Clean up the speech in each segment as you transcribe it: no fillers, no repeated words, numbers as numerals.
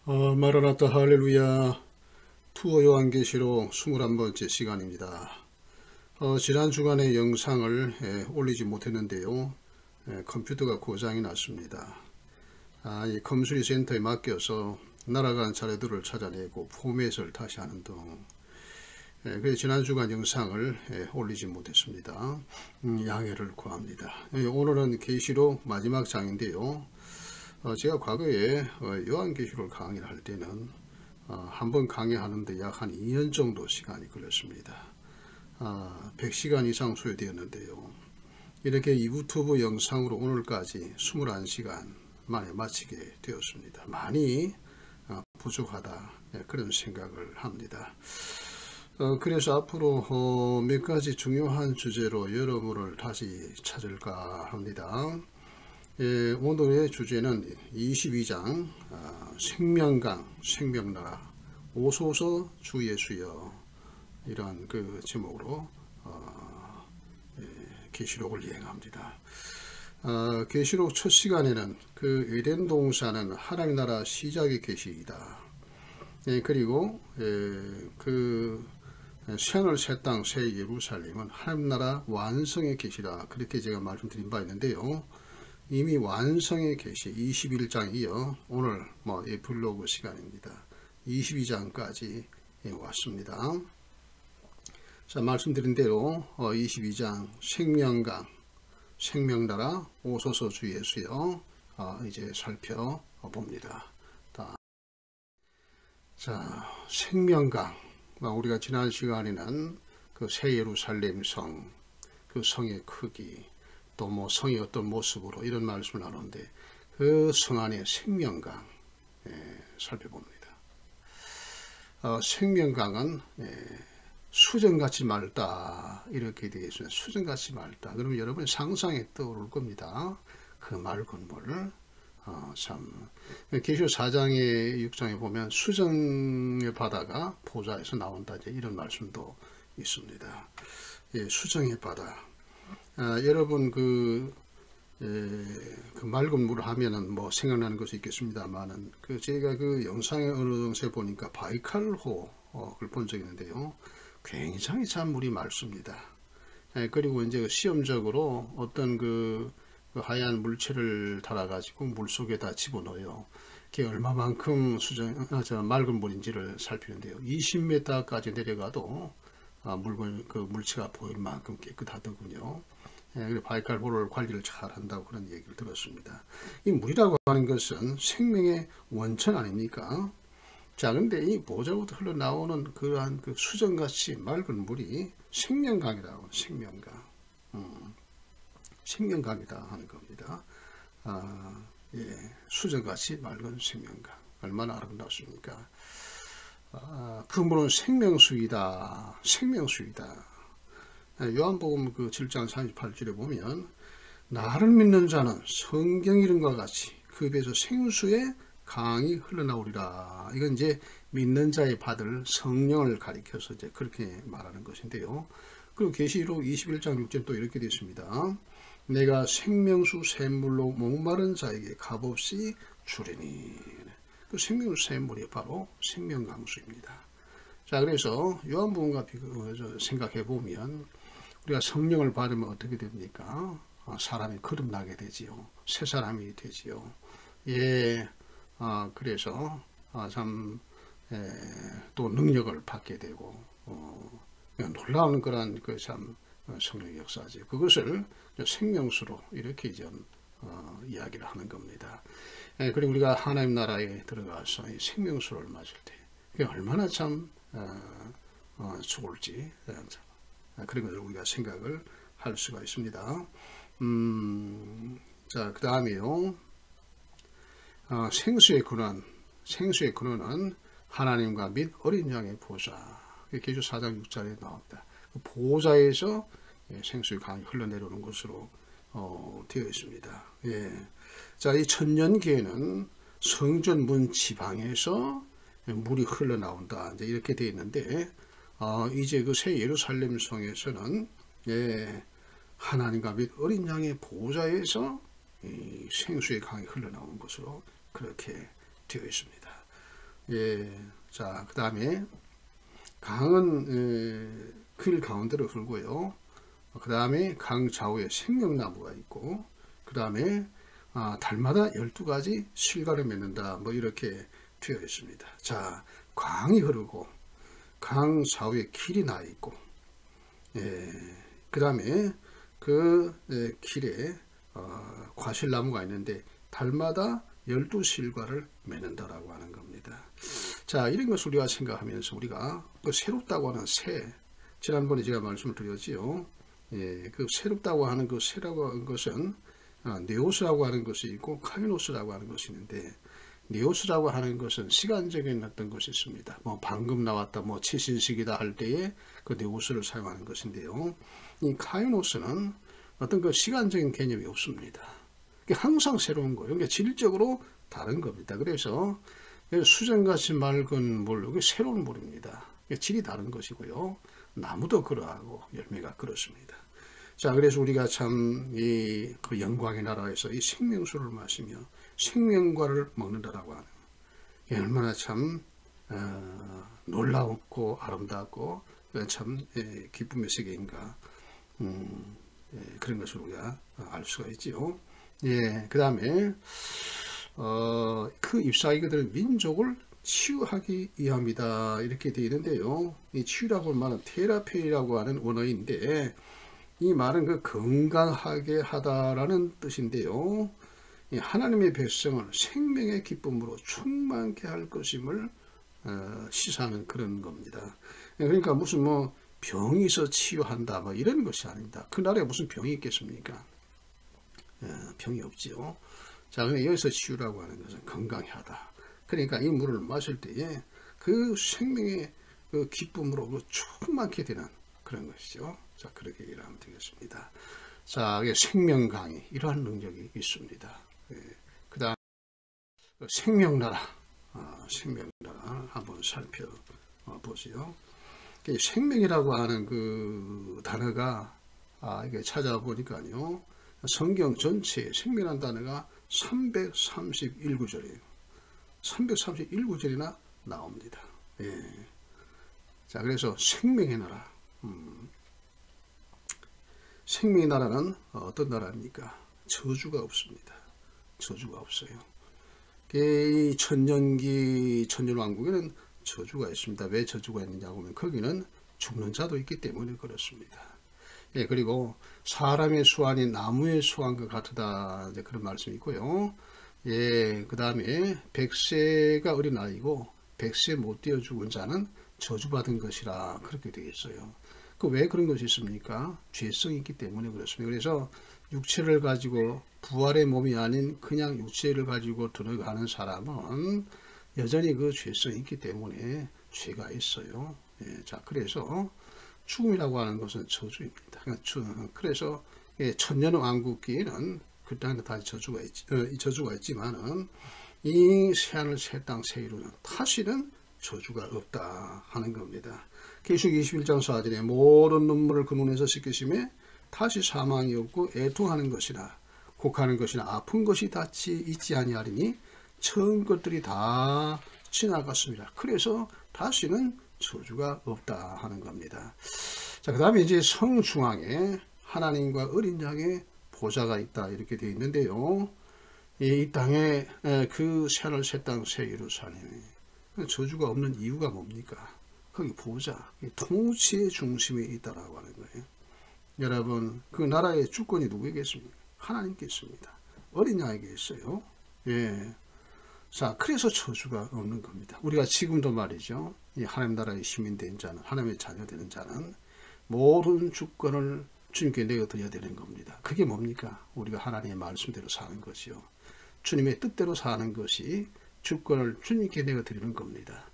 마라나타 할렐루야 투어 요한계시록 21번째 시간입니다. 지난 주간에 영상을 올리지 못했는데요. 컴퓨터가 고장이 났습니다. 이 검수리 센터에 맡겨서 날아간 자료들을 찾아내고 포맷을 다시 하는 등 그래서 지난 주간 영상을 올리지 못했습니다. 양해를 구합니다. 오늘은 계시록 마지막 장인데요. 제가 과거에 요한계시록 강의를 할 때는 한번 강의하는데 약 한 2년 정도 시간이 걸렸습니다. 100시간 이상 소요되었는데요. 이렇게 유튜브 영상으로 오늘까지 21시간 만에 마치게 되었습니다. 많이 부족하다 그런 생각을 합니다. 그래서 앞으로 몇 가지 중요한 주제로 여러분을 다시 찾을까 합니다. 오늘의 주제는 22장 생명강 생명나라 오소서 주 예수여 이러한 그 제목으로 계시록을 이행합니다. 계시록 첫 시간에는 그 에덴 동산은 하나님 나라 시작의 계시이다. 그리고 그 새하늘 새 땅 새 예루살렘은 하나님 나라 완성의 계시다. 그렇게 제가 말씀드린 바 있는데요. 이미 완성의 계시 21장 이어 오늘 블로그 시간입니다. 22장까지 왔습니다. 자, 말씀드린 대로 22장 생명강 생명나라 오소서 주 예수여 이제 살펴봅니다. 자, 생명강 우리가 지난 시간에는 그 새 예루살렘 성, 그 성의 크기 또 성의 어떤 모습으로 이런 말씀을 나누는데 그 성 안에 생명강 살펴봅니다. 생명강은 수정같이 맑다 이렇게 되어 있습니다. 수정같이 맑다. 그러면 여러분 상상에 떠오를 겁니다. 그 맑은 물. 참 계시록 4장에 6장에 보면 수정의 바다가 보좌에서 나온다 이런 말씀도 있습니다. 수정의 바다. 여러분 그 맑은 물을 하면은 생각나는 것이 있겠습니다만은 제가 그 영상에 어느 정도에 보니까 바이칼호를 본 적이 있는데요. 굉장히 참 물이 맑습니다. 그리고 이제 시험적으로 어떤 그 하얀 물체를 달아 가지고 물 속에다 집어넣어요. 그게 얼마만큼 맑은 물인지를 살피는데요. 20m까지 내려가도 그 물체가 보일 만큼 깨끗하더군요. 그리고 바이칼호를 관리를 잘 한다고 그런 얘기를 들었습니다. 이 물이라고 하는 것은 생명의 원천 아닙니까? 자, 근데 이 보좌부터 흘러나오는 그러한 그 수정같이 맑은 물이 생명강이라고, 생명강. 생명강이다 하는 겁니다. 수정같이 맑은 생명강. 얼마나 아름답습니까? 그 물은 생명수이다. 생명수이다. 요한복음 그 7장 38절에 보면 나를 믿는 자는 성경 이름과 같이 그 배에서 생수의 강이 흘러나오리라. 이건 이제 믿는 자의 받을 성령을 가리켜서 이제 그렇게 말하는 것인데요. 그리고 계시록 21장 6절 또 이렇게 되어 있습니다. 내가 생명수 샘물로 목마른 자에게 값없이 주리니. 그 생명수 샘물이 바로 생명강수입니다. 자, 그래서 요한복음과 생각해 보면 우리가 성령을 받으면 어떻게 됩니까? 사람이 거듭나게 되지요. 새 사람이 되지요. 그래서 또 능력을 받게 되고 놀라운 그런 참 성령 역사지. 그것을 생명수로 이렇게 이제 이야기를 하는 겁니다. 그리고 우리가 하나님 나라에 들어가서 이 생명수를 맞을 때 그게 얼마나 참 좋을지 그런 것을 우리가 생각을 할 수가 있습니다. 자, 그 다음에요. 생수의 근원. 생수의 근원은 하나님과 및 어린 양의 보좌. 계시록 4장 6절에 나옵니다. 그 보좌에서 생수의 강이 흘러내려오는 것으로 되어 있습니다. 자, 이 천년기에는 성전 문 지방에서 물이 흘러나온다. 이제 이렇게 되어 있는데, 이제 그 새 예루살렘 성에서는 하나님과 및 어린 양의 보좌에서 이 생수의 강이 흘러나오는 것으로 그렇게 되어 있습니다. 예, 자, 그 다음에 강은 길 가운데로 흐르고요. 그 다음에 강 좌우에 생명나무가 있고, 그 다음에 달마다 12가지 실과를 맺는다. 뭐 이렇게 되어 있습니다. 자, 강이 흐르고 강 좌우에 길이 나 있고, 그 다음에 그 길에 과실나무가 있는데 달마다 12실과를 맺는다라고 하는 겁니다. 자, 이런 것을 우리가 생각하면서 우리가 그 새롭다고 하는 새, 지난번에 제가 말씀을 드렸지요. 예, 그 새롭다고 하는 그 새라고 하는 것은 네오스라고 하는 것이 있고 카이노스라고 하는 것이 있는데, 네오스라고 하는 것은 시간적인 어떤 것이 있습니다. 뭐 방금 나왔다, 뭐 최신식이다 할 때에 그 네오스를 사용하는 것인데요. 이 카이노스는 어떤 그 시간적인 개념이 없습니다. 항상 새로운 거예요. 그러니까 질적으로 다른 겁니다. 그래서 수정같이 맑은 물, 이게 새로운 물입니다. 질이 다른 것이고요. 나무도 그러하고 열매가 그렇습니다. 자, 그래서 우리가 참 그 영광의 나라에서 이 생명수를 마시며 생명과를 먹는다라고 하는 게 얼마나 참 놀라웠고 아름답고 참 기쁨의 세계인가, 그런 것을 우리가 알 수가 있지요. 예, 그 다음에 그 잎사귀 그들은 민족을 치유하기 위함이다 이렇게 되어 있는데요. 이 치유라고 하는 말은 테라피라고 하는 원어인데, 이 말은 그 건강하게 하다라는 뜻인데요. 하나님의 백성을 생명의 기쁨으로 충만케 할 것임을 시사하는 그런 겁니다. 그러니까 무슨 뭐 병이 있어 치유한다 뭐 이런 것이 아닙니다. 그 나라에 무슨 병이 있겠습니까? 병이 없지요. 자, 근데 여기서 치유라고 하는 것은 건강히 하다. 그러니까 이 물을 마실 때에 그 생명의 그 기쁨으로 그 충만케 되는 그런 것이죠. 자, 그렇게 일하면 되겠습니다. 자, 생명강이 이러한 능력이 있습니다. 그 다음 생명나라, 생명나라 한번 살펴보세요. 생명이라고 하는 그 단어가 이게 찾아보니까요, 성경 전체에 생명이라는 단어가 331구절이에요. 331구절이나 나옵니다. 예. 자, 그래서 생명의 나라. 생명의 나라는 어떤 나라입니까? 저주가 없습니다. 저주가 없어요. 이 천년기 천년왕국에는 저주가 있습니다. 왜 저주가 있느냐고 하면 거기는 죽는 자도 있기 때문에 그렇습니다. 예, 그리고 사람의 수완이 나무의 수완과 같다, 이제 그런 말씀이 있고요. 예, 그 다음에 100세가 어린아이고 100세 못 되어 죽은 자는 저주받은 것이라 그렇게 되어 있어요. 그 왜 그런 것이 있습니까? 죄성이 있기 때문에 그렇습니다. 그래서 육체를 가지고 부활의 몸이 아닌 그냥 육체를 가지고 들어가는 사람은 여전히 그 죄성이 있기 때문에 죄가 있어요. 예, 자, 그래서 죽음이라고 하는 것은 저주입니다. 그래서 천년왕국기에는 그 땅에 다 저주가 있지만은 이 새하늘 새 땅 새 이루는 다시는 저주가 없다 하는 겁니다. 계시록 21장 4절에 모든 눈물을 그 눈에서 씻기심에 다시 사망이 없고 애통하는 것이나 곡하는 것이나 아픈 것이 있지 아니하리니 처음 것들이 다 지나갔습니다. 그래서 다시는 저주가 없다 하는 겁니다. 자, 그 다음에 이제 성 중앙에 하나님과 어린 양의 보좌가 있다 이렇게 되어 있는데요. 이 땅에 그 새하늘 새 땅 새 예루살렘에 저주가 없는 이유가 뭡니까? 거기 보좌, 통치의 중심에 있다라고 하는 거예요. 여러분, 그 나라의 주권이 누구에게 있습니까? 하나님께 있습니다. 어린 양에게 있어요. 예. 자, 그래서 저주가 없는 겁니다. 우리가 지금도 말이죠. 이 하나님 나라의 시민된 자는, 하나님의 자녀 되는 자는 모든 주권을 주님께 내어드려야 되는 겁니다. 그게 뭡니까? 우리가 하나님의 말씀대로 사는 것이요. 주님의 뜻대로 사는 것이 주권을 주님께 내어드리는 겁니다.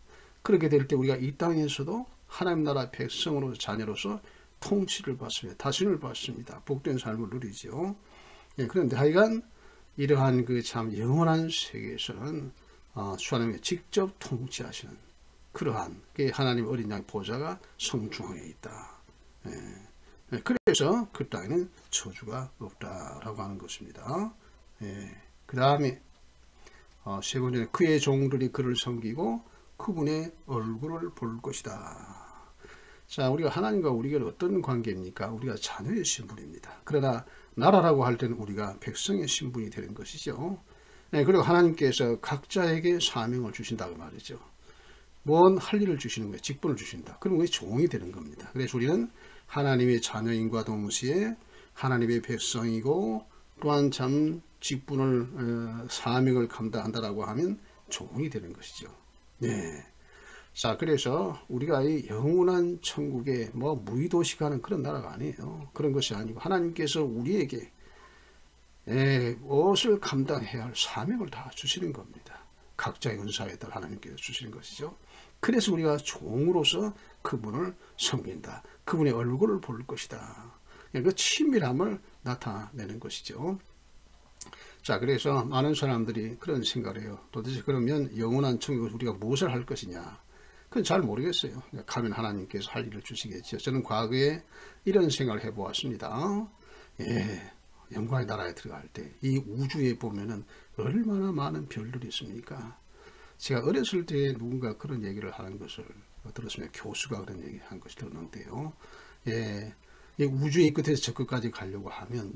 그렇게 될 때 우리가 이 땅에서도 하나님 나라 백성으로 자녀로서 통치를 받습니다. 다스림을 받습니다. 복된 삶을 누리죠. 예, 그런데 하여간 이러한 그 참 영원한 세계에서는 주 하나님이 직접 통치하시는 그러한 하나님 어린 양 보좌가 성중앙에 있다. 예, 그래서 그 땅에는 저주가 없다라고 하는 것입니다. 예, 그 다음에 세 번째는 그의 종들이 그를 섬기고 그분의 얼굴을 볼 것이다. 자, 우리가 하나님과 우리가 어떤 관계입니까? 우리가 자녀의 신분입니다. 그러나 나라라고 할 때는 우리가 백성의 신분이 되는 것이죠. 네, 그리고 하나님께서 각자에게 사명을 주신다고 말이죠. 뭔 할 일을 주시는 거예요. 직분을 주신다. 그럼 우리 종이 되는 겁니다. 그래서 우리는 하나님의 자녀인과 동시에 하나님의 백성이고 또한 참 직분을 사명을 감당한다라고 하면 종이 되는 것이죠. 네. 자, 그래서 우리가 이 영원한 천국에 뭐 무의도시가는 그런 나라가 아니에요. 그런 것이 아니고 하나님께서 우리에게 무엇을 감당해야 할 사명을 다 주시는 겁니다. 각자의 은사에 따라 하나님께서 주시는 것이죠. 그래서 우리가 종으로서 그분을 섬긴다. 그분의 얼굴을 볼 것이다. 그 친밀함을 나타내는 것이죠. 자, 그래서 많은 사람들이 그런 생각을 해요. 도대체 그러면 영원한 천국에서 우리가 무엇을 할 것이냐? 그건 잘 모르겠어요. 가면 하나님께서 할 일을 주시겠죠. 저는 과거에 이런 생각을 해보았습니다. 영광의 나라에 들어갈 때 이 우주에 보면은 얼마나 많은 별들이 있습니까? 제가 어렸을 때 누군가 그런 얘기를 하는 것을 들었습니다. 교수가 그런 얘기 한 것을 들었는데요. 이 우주의 끝에서 저 끝까지 가려고 하면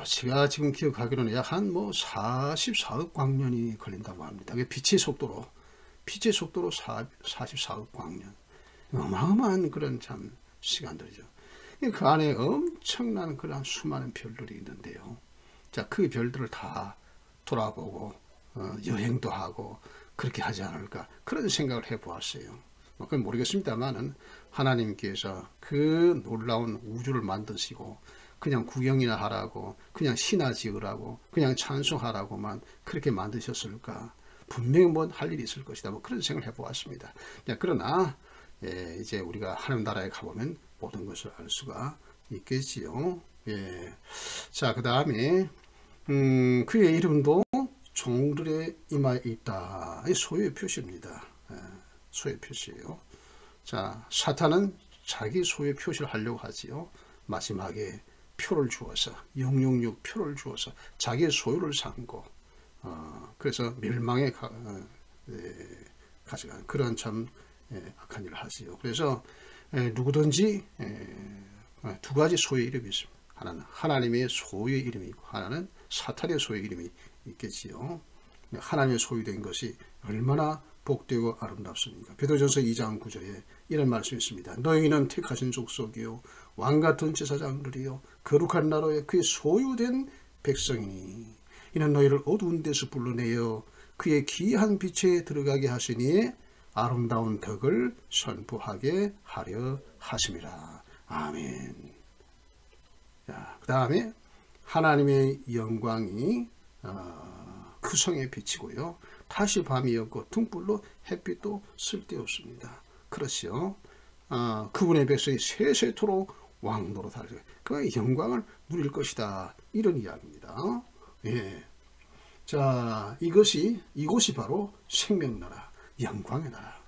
제가 지금 기억하기로는 약 한 44억 광년이 걸린다고 합니다. 빛의 속도로 44억 광년. 어마어마한 그런 참 시간들이죠. 그 안에 엄청난 그런 수많은 별들이 있는데요. 자, 그 별들을 다 돌아보고 여행도 하고 그렇게 하지 않을까 그런 생각을 해보았어요. 그건 모르겠습니다만은 하나님께서 그 놀라운 우주를 만드시고 그냥 구경이나 하라고 그냥 신화 지으라고 그냥 찬송하라고만 그렇게 만드셨을까? 분명히 할 일이 있을 것이다. 그런 생각을 해보았습니다. 그러나 이제 우리가 하나님 나라에 가보면 모든 것을 알 수가 있겠지요. 자, 그 다음에 그의 이름도 종들의 이마에 있다. 소유의 표시입니다. 소유의 표시예요. 자, 사탄은 자기 소유의 표시를 하려고 하지요. 마지막에 표를 주어서 666 표를 주어서 자기의 소유를 삼고 그래서 멸망에 가져가는 그런 참 악한 일을 하지요. 그래서 누구든지 두 가지 소유의 이름이 있습니다. 하나는 하나님의 소유의 이름이 있고 하나는 사탄의 소유의 이름이 있겠지요. 하나님의 소유된 것이 얼마나 복되고 아름답습니까? 베드로전서 2장 9절에 이런 말씀이 있습니다. 너희는 택하신 족속이요 왕같은 제사장들이요 거룩한 나라에 그의 소유된 백성이니 이는 너희를 어두운 데서 불러내어 그의 귀한 빛에 들어가게 하시니 아름다운 덕을 선포하게 하려 하심이라. 아멘. 자, 그 다음에 하나님의 영광이 그 성에 비치고요. 다시 밤이었고 등불로 햇빛도 쓸데없습니다. 그렇지요. 그분의 백성이 세세토록 왕노릇 하리라. 그의 영광을 누릴 것이다. 이런 이야기입니다. 자, 이곳이 바로 생명나라, 영광의 나라.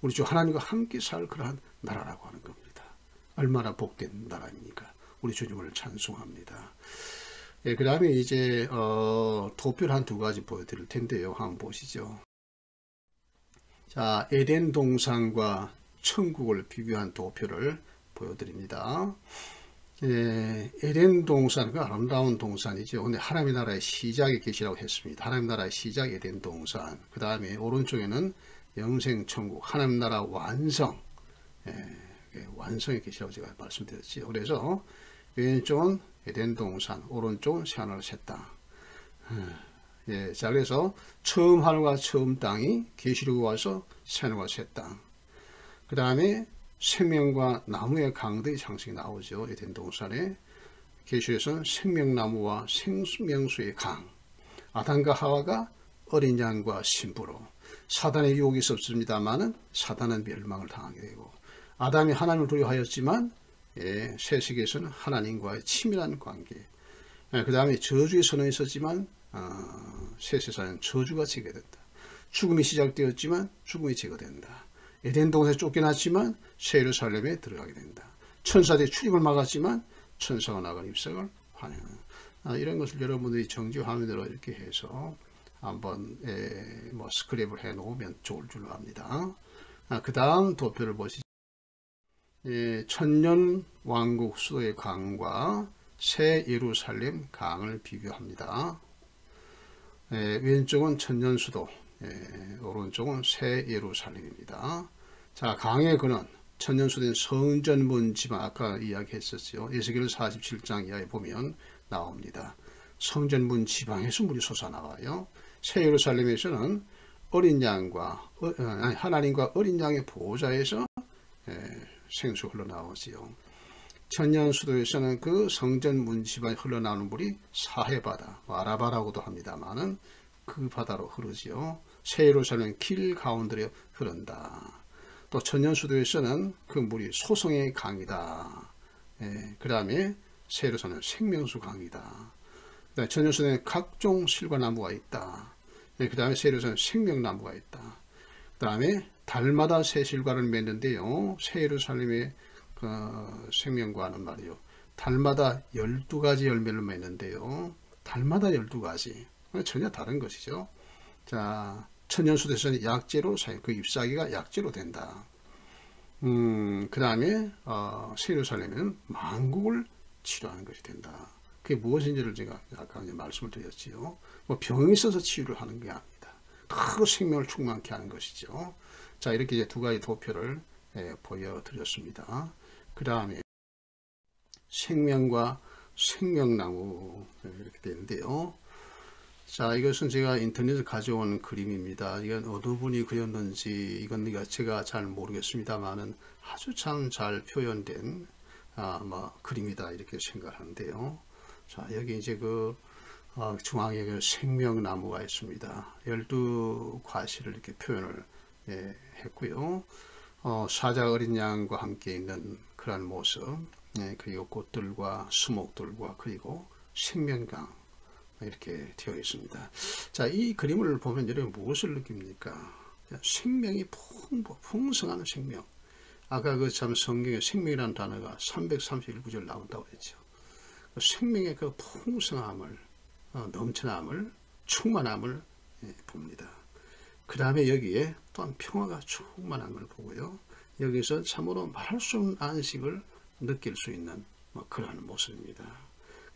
우리 주 하나님과 함께 살 그러한 나라라고 하는 겁니다. 얼마나 복된 나라입니까? 우리 주님을 찬송합니다. 그 다음에 이제 도표를 한 두 가지 보여드릴 텐데요. 한번 보시죠. 자, 에덴 동산과 천국을 비교한 도표를 보여드립니다. 에덴 동산은 아름다운 동산이죠. 근데 하나님의 나라의 시작의 계시라고 했습니다. 하나님의 나라의 시작 에덴 동산. 그 다음에 오른쪽에는 영생 천국, 하나님 나라 완성, 완성의 계시라고 제가 말씀드렸죠. 그래서 왼쪽은 에덴 동산, 오른쪽은 새하늘 새 땅. 자, 그래서 처음 하늘과 처음 땅이 계시록에 와서 새하늘과 새 땅. 그 다음에 생명과 나무의 강들의 장식이 나오죠. 에덴 동산에 계시록에서는 생명나무와 생명수의 강, 아담과 하와가 어린 양과 신부로. 사단의 유혹이 있었습니다만은 사단은 멸망을 당하게 되고 아담이 하나님을 두려워하였지만 새 세계에서는 하나님과의 치밀한 관계. 그 다음에 저주의 선언이 있었지만 새 세상은 저주가 제거된다. 죽음이 시작되었지만 죽음이 제거된다. 에덴 동산에 쫓겨났지만 새 예루살렘에 들어가게 된다. 천사들의 출입을 막았지만 천사가 나간 입성을 환영하는 이런 것을 여러분들이 정지 화면으로 이렇게 해서 한번 뭐 스크랩을 해 놓으면 좋을 줄로 압니다. 그 다음 도표를 보시죠. 천년 왕국 수도의 강과 새 예루살렘 강을 비교합니다. 왼쪽은 천년 수도, 오른쪽은 새 예루살렘입니다. 자, 강의 근원, 천년 수도인 성전문 지방, 아까 이야기했었죠. 에스겔 47장 이하에 보면 나옵니다. 성전문 지방에서 물이 솟아나와요. 새 예루살렘에서는 어린 양과 하나님과 어린 양의 보호자에서 생수 흘러나오지요. 천년 수도에서는 그 성전 문 지방에 흘러나오는 물이 사해바다, 아라바라고도 합니다만은 그 바다로 흐르지요. 새 예루살렘 길 가운데로 흐른다. 또 천년 수도에서는 그 물이 소성의 강이다. 그 다음에 새 예루살렘 생명수 강이다. 그다음에 천년 수도에 각종 실과나무가 있다. 그 다음에 새 예루살렘 생명나무가 있다. 그 다음에 달마다 새 실과를 맺는데요. 새 예루살렘의 생명과는 말이요. 달마다 12가지 열매를 맺는데요. 달마다 12가지. 전혀 다른 것이죠. 자, 천년수도에서는 약재로 사용, 그 잎사귀가 약재로 된다. 그 다음에 새 예루살렘은 만국을 치료하는 것이 된다. 그게 무엇인지를 제가 아까 이제 말씀을 드렸지요. 뭐 병이 있어서 치유를 하는 게 아닙니다. 그 생명을 충만케 하는 것이죠. 자, 이렇게 이제 두 가지 도표를 보여드렸습니다. 그 다음에 생명과 생명나무 이렇게 되는데요. 자, 이것은 제가 인터넷에서 가져온 그림입니다. 이건 어느 분이 그렸는지 이건 제가 잘 모르겠습니다만은 아주 참 잘 표현된 그림이다 이렇게 생각하는데요. 자, 여기 이제 중앙에 그 생명나무가 있습니다. 12과실을 이렇게 표현을 했고요. 사자 어린 양과 함께 있는 그런 모습, 그리고 꽃들과 수목들과 그리고 생명강 이렇게 되어 있습니다. 자, 이 그림을 보면 여러분 무엇을 느낍니까? 생명이 풍성한 생명. 아까 그 참 성경에 생명이라는 단어가 331구절 나온다고 했죠. 생명의 그 풍성함을, 넘쳐남을, 충만함을 봅니다. 그 다음에 여기에 또한 평화가 충만한 걸 보고요. 여기서 참으로 말할 수 없는 안식을 느낄 수 있는 그러한 모습입니다.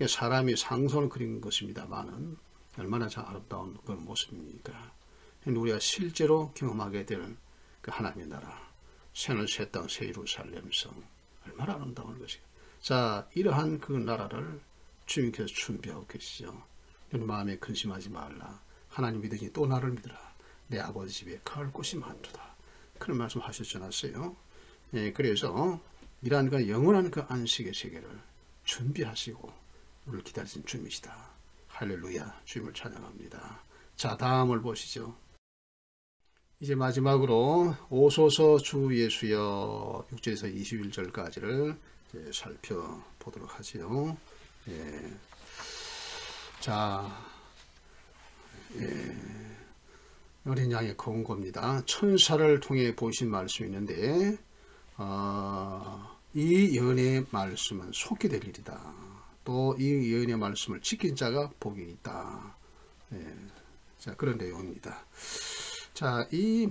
사람이 상상을 그린 것입니다만은 얼마나 참 아름다운 그런 모습입니까? 우리가 실제로 경험하게 될 그 하나님의 나라, 새하늘 새 땅 새 예루살렘 성, 얼마나 아름다운 것이에요. 자, 이러한 그 나라를 주님께서 준비하고 계시죠. 너희 마음에 근심하지 말라. 하나님 믿으니 또 나를 믿으라. 내 아버지 집에 갈 곳이 많도다. 그런 말씀 하셨지 않았어요? 그래서 이러한 그 영원한 그 안식의 세계를 준비하시고 우리를 기다리신 주님이시다. 할렐루야. 주님을 찬양합니다. 자, 다음을 보시죠. 이제 마지막으로 오소서 주 예수여 6절에서 21절까지를 살펴보도록 하지요. 자, 어린 양의 공고입니다. 천사를 통해 보이신 말씀이 있는데 이 예언의 말씀은 속히 될 일이다. 또 이 예언의 말씀을 지킨 자가 복이 있다. 자, 그런 내용입니다. 자, 이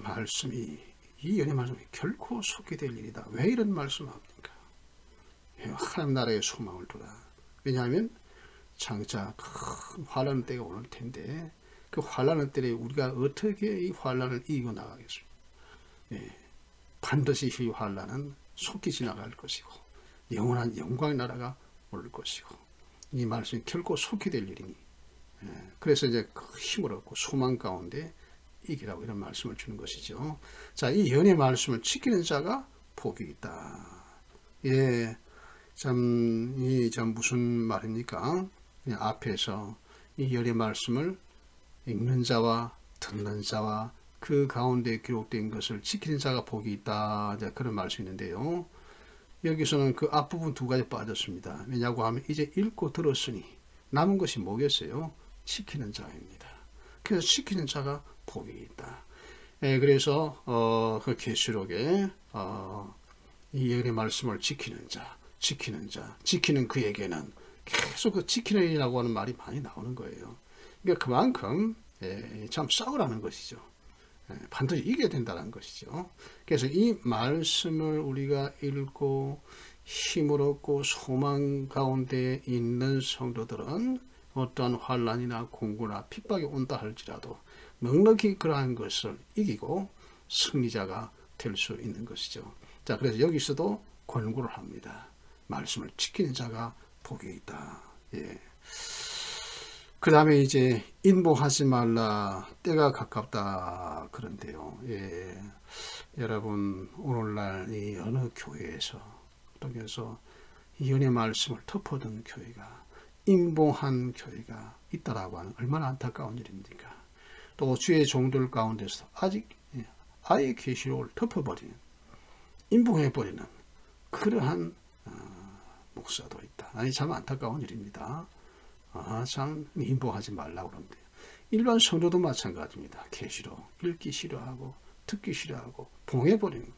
예언의 말씀이 결코 속히 될 일이다. 왜 이런 말씀을 합니까? 하나님 나라의 소망을 두라. 왜냐하면 장차 큰 환란 때가 올 텐데 그 환란의 때에 우리가 어떻게 이 환란을 이겨 나가겠습니까? 반드시 이 환란은 속히 지나갈 것이고 영원한 영광의 나라가 올 것이고 이 말씀이 결코 속히 될 일이니 그래서 이제 힘을 얻고 소망 가운데 이기라고 이런 말씀을 주는 것이죠. 자, 이 예언의 말씀을 지키는 자가 복이 있다. 참 무슨 말입니까? 앞에서 이 예언의 말씀을 읽는 자와 듣는 자와 그 가운데 기록된 것을 지키는 자가 복이 있다. 그런 말씀이 있는데요. 여기서는 그 앞부분 두 가지 빠졌습니다. 왜냐고 하면 이제 읽고 들었으니 남은 것이 뭐겠어요? 지키는 자입니다. 그래서 지키는 자가 복이 있다. 그래서 그 계시록에 이 예언의 말씀을 지키는 그에게는 계속 그 지키는 이라고 하는 말이 많이 나오는 거예요. 그러니까 그만큼 참 싸우라는 것이죠. 반드시 이겨야 된다는 것이죠. 그래서 이 말씀을 우리가 읽고 힘을 얻고 소망 가운데 있는 성도들은 어떠한 환난이나 공고나 핍박이 온다 할지라도 넉넉히 그러한 것을 이기고 승리자가 될 수 있는 것이죠. 자, 그래서 여기서도 권고를 합니다. 말씀을 지키는 자가 복이 있다. 그 다음에 이제 인보하지 말라, 때가 가깝다 그런데요. 여러분 오늘날 이 어느 교회에서 통해서 이 은혜 말씀을 덮어둔 교회가 인보한 교회가 있다라고 하는 얼마나 안타까운 일입니까? 또 주의 종들 가운데서 아직 아예 계시록을 덮어버리는, 인봉해버리는 그러한 목사도 있다. 아니 참 안타까운 일입니다. 참 인봉하지 말라고 그러는데 일반 성도도 마찬가지입니다. 계시록 읽기 싫어하고 듣기 싫어하고 봉해버리는,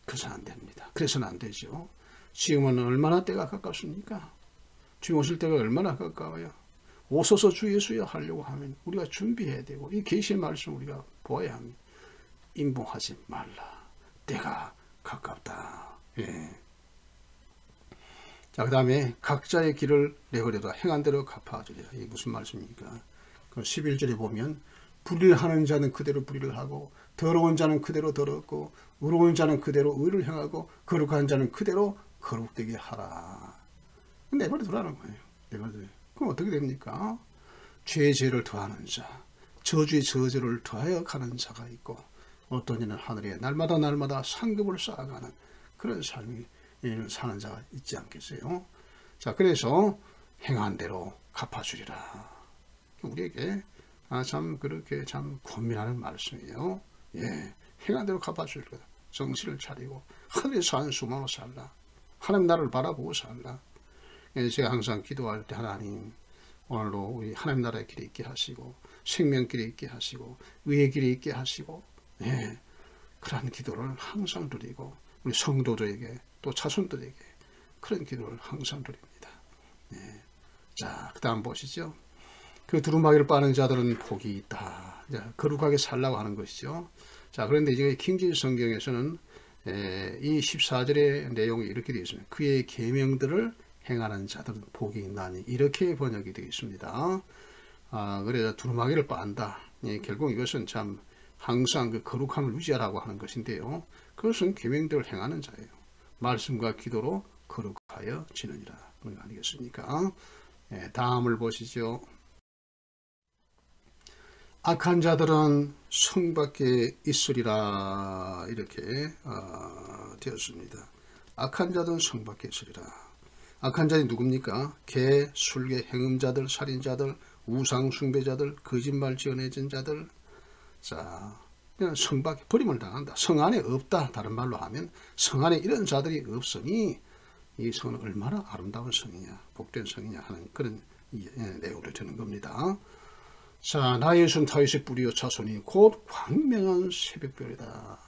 그래서는 안 됩니다. 그래서는 안 되죠. 지금은 얼마나 때가 가깝습니까? 주님 오실 때가 얼마나 가까워요. 오소서 주 예수여 하려고 하면 우리가 준비해야 되고 이 계시의 말씀 우리가 보아야 합니다. 인봉하지 말라, 때가 가깝다. 자, 그 다음에 각자의 길을 내버려둬 행한 대로 갚아주리라. 이게 무슨 말씀입니까? 11절에 보면 불의를 하는 자는 그대로 불의를 하고 더러운 자는 그대로 더럽고 의로운 자는 그대로 의를 행하고 거룩한 자는 그대로 거룩되게 하라. 내버려두라는 거예요. 내버려둬. 그럼 어떻게 됩니까? 죄의 죄를 더하는 자, 저주의 저주를 더하여 가는 자가 있고 어떤 이는 하늘에 날마다 상급을 쌓아가는 그런 삶이 사는 자가 있지 않겠어요? 자, 그래서 행한 대로 갚아주리라. 우리에게 참 그렇게 참 고민하는 말씀이에요. 행한 대로 갚아줄 거다. 정신을 차리고 하늘에서 한 수만으로 살라. 하나님 나라를 바라보고 살라. 제가 항상 기도할 때 하나님 오늘도 우리 하나님 나라의 길이 있게 하시고 생명길이 있게 하시고 의의 길이 있게 하시고 그러한 기도를 항상 드리고 우리 성도들에게 또 자손들에게 그런 기도를 항상 드립니다. 자, 그 다음 보시죠. 그 두루마기를 빠는 자들은 복이 있다. 거룩하게 살라고 하는 것이죠. 자, 그런데 이제 킹제임스 성경에서는 이 14절의 내용이 이렇게 되어 있습니다. 그의 계명들을 행하는 자들은 복이 있나니, 이렇게 번역이 되어 있습니다. 그래서 두루마기를 빤다. 결국 이것은 참 항상 그 거룩함을 유지하라고 하는 것인데요. 그것은 계명들을 행하는 자예요. 말씀과 기도로 거룩하여 지느니라. 그런 거 아니겠습니까? 다음을 보시죠. 악한 자들은 성 밖에 있으리라. 이렇게 되었습니다. 악한 자들은 성 밖에 있으리라. 악한 자들이 누굽니까? 개, 술개, 행음자들, 살인자들, 우상숭배자들, 거짓말 지어내진 자들. 자, 성 밖에 버림을 당한다. 성 안에 없다. 다른 말로 하면 성 안에 이런 자들이 없으니 이 성은 얼마나 아름다운 성이냐, 복된 성이냐 하는 그런 내용을 되는 겁니다. 자, 나 예수는 다윗의 뿌리요 자손이 곧 광명한 새벽별이다.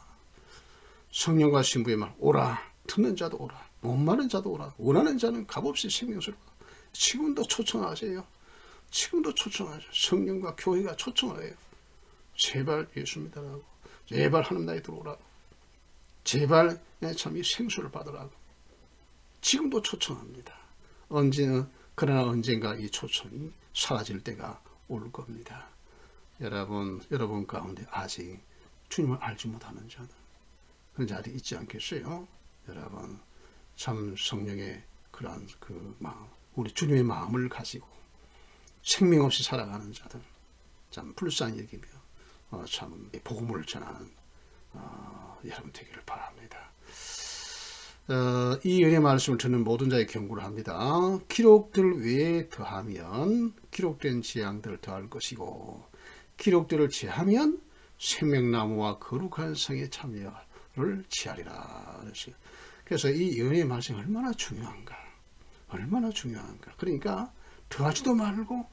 성령과 신부의 말 오라. 듣는 자도 오라. 목마른 자도 오라. 원하는 자는 값없이 생명수를 받아. 지금도 초청하세요. 지금도 초청하세요. 성령과 교회가 초청을 해요. 제발 예수 믿으라고. 제발 하나님 나라에 들어오라고. 제발 참 이 생수를 받으라고. 지금도 초청합니다. 그러나 언젠가 이 초청이 사라질 때가 올 겁니다. 여러분 가운데 아직 주님을 알지 못하는 자들, 그런 자들이 있지 않겠어요? 여러분, 참 성령의 그러한 그 마음, 우리 주님의 마음을 가지고 생명 없이 살아가는 자들, 참 불쌍히 여기며 참 복음을 전하는 여러분 되기를 바랍니다. 이 은혜 말씀을 듣는 모든 자의 경고를 합니다. 기록들 외에 더하면 기록된 재앙들을 더할 것이고 기록들을 제하면 생명나무와 거룩한 성의 참여를 취하리라. 그래서 이 은혜의 말씀이 얼마나 중요한가. 얼마나 중요한가. 그러니까 더하지도 말고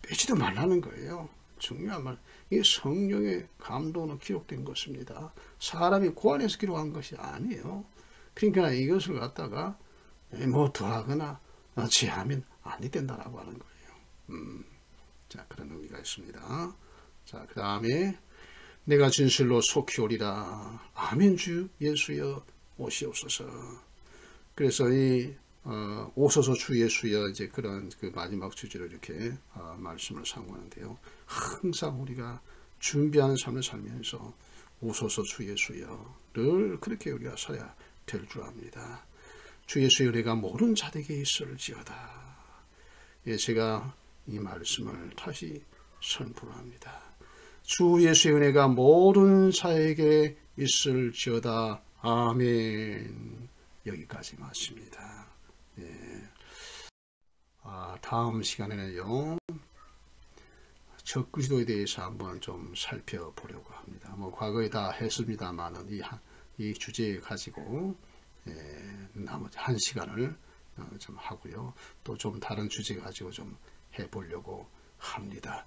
빼지도 말라는 거예요. 중요한 말. 이게 성령의 감동으로 기록된 것입니다. 사람이 고안해서 기록한 것이 아니에요. 그러니까 이것을 갖다가 뭐 더하거나 제하면 아니 된다라고 하는 거예요. 자, 그런 의미가 있습니다. 자, 그 다음에 내가 진실로 속히 오리라. 아멘. 주 예수여 오시옵소서. 그래서 이 오소서 주 예수여, 이제 그런 그 마지막 주제로 이렇게 말씀을 상고하는데요. 항상 우리가 준비하는 삶을 살면서 오소서 주 예수여 늘 그렇게 우리가 서야 될 줄 압니다. 주 예수의 은혜가 모든 자에게 있을지어다. 예, 제가 이 말씀을 다시 선포합니다. 주 예수의 은혜가 모든 자에게 있을지어다. 아멘. 여기까지 마칩니다. 예. 다음 시간에는요, 적그리스도에 대해서 한번 좀 살펴보려고 합니다. 뭐 과거에 다 했습니다만은 이 주제 가지고 나머지 한 시간을 좀 하고요. 또 좀 다른 주제 가지고 좀 해보려고 합니다.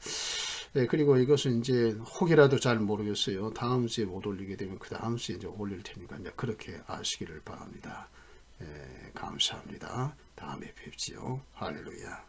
그리고 이것은 이제 혹이라도 잘 모르겠어요. 다음 주에 못 올리게 되면 그 다음 주에 이제 올릴 테니까 이제 그렇게 아시기를 바랍니다. 감사합니다. 다음에 뵙지요. 할렐루야.